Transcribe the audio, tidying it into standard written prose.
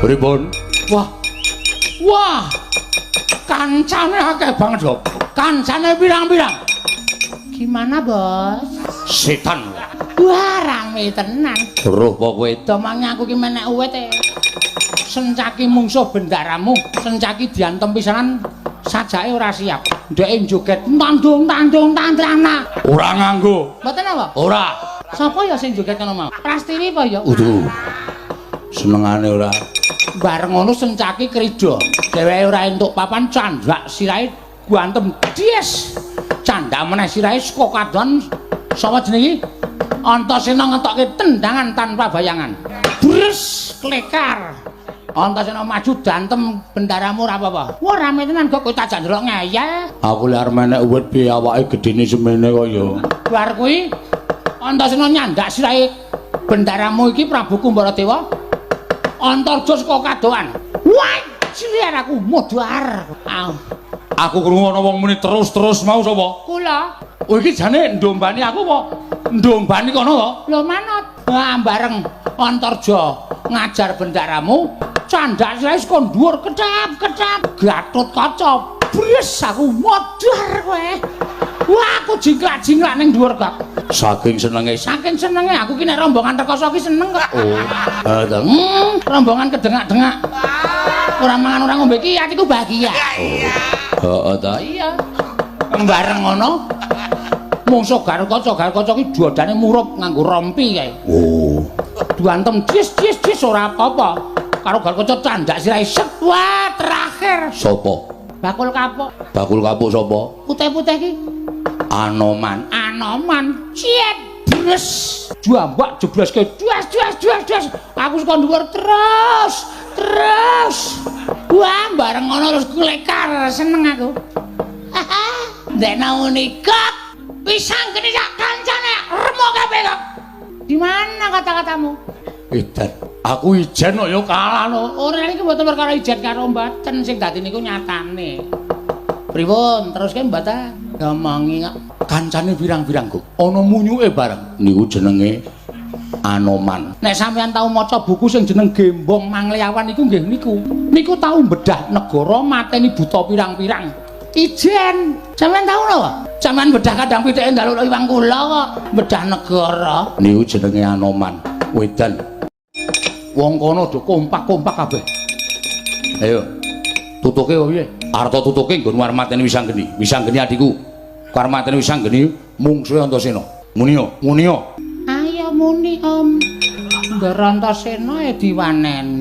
Pripun? Wah. Wah. Kancane akeh banget, Sob. Kancane pirang-pirang. Gimana, Bos? Setan. Wah, rame tenan. Roh apa kowe? Domangnya aku ki menek uwit e. Sencaki mungsuh bendaramu, sencaki diantem pisanan sajake ora siap. Ndeke joget tandung tandrana. Ora nganggo. Mboten apa? Ora. Sapa ya sing joget ngono mau? Prastini apa ya? Udu. Senengane ora. Bareng ngono sencaki krida. Dheweke ora entuk papan candhak sirahe guantem dies. Candhak meneh sirahe saka kadon sapa jenenge? Antasena ngetokke tendangan tanpa bayangan. Bres klekar. Antasena maju dantem bendaramu ora apa-apa. Wah rame tenan kok kowe tak ndelok ngeyel. Aku lek arep menek uwit piye awake gedene semene kok ya. Bar kuwi Antasena nyandak sirahe bendaramu iki Prabu Kumbaradewa. Antarja saka kadoan. Wah, cilik aku modar. Aku krungu ana wong muni terus-terus mau sapa? Kula. Oh iki jane ndombani aku apa? Ndombani kono to? Lho manut. Wah, bareng Antarja ngajar bendaramu, candak sirahe saka dhuwur kedap-kedap. Gatut kaca. Bres aku modar kowe. Wah, aku jingklak-jingklak ning dhuwur kok. Saking senenge. Saking senenge aku ki nek rombongan rekoso ki seneng kok. Oh, to. Rombongan kedengak-dengak. Ora mangan ora ngombe ki atiku bahagia. Heeh to. Iya. Bareng ngono mungsuh Garkaca ki duodane murup nganggo rompi kae. Oh. Duantem dis ora apa-apa. Karo Garkaca candak sirahe set. Wah, terakhir. Sapa? Bakul kapuk. Bakul kapuk sapa? Putih-putih ki. Anoman. Anoman. Ciet. Bres. Jambak jebloske. Duas. Aku saka dhuwur terus. Wah, bareng ngono terus klekar seneng aku. Ndekna unika pisang geni sak kancane remo kabeh kok. Di mana kata-katamu? Edan. Aku ijen kok ya kalah no. Ora iki mboten perkara ijen karo mboten sing dadi niku nyatane. Pripun? Teruske mboten? Ngomongi kok. Kancane pirang-pirang kok. Ana munyuke bareng. Niku jenenge Anoman. Nek sampeyan tau maca buku sing jeneng Gembong Mangliawan iku nggih niku. Niku tau bedah negara mateni buta pirang-pirang. Ijen. Sampeyan tau napa? Sampeyan bedah kadang pitike ndaluk iwang kula kok bedah negara. Niku jenenge Anoman. Wedan. Wong kono do kompak-kompak kabeh. Ayo. Tutuke kok piye? Arta tutuke nggon warmatene Wisanggeni. Wisanggeni adikku. Warmatene Wisanggeni mungsuhe Antasena. Muni yo. Ayo muni Om. Ngger Antasena e diwaneni.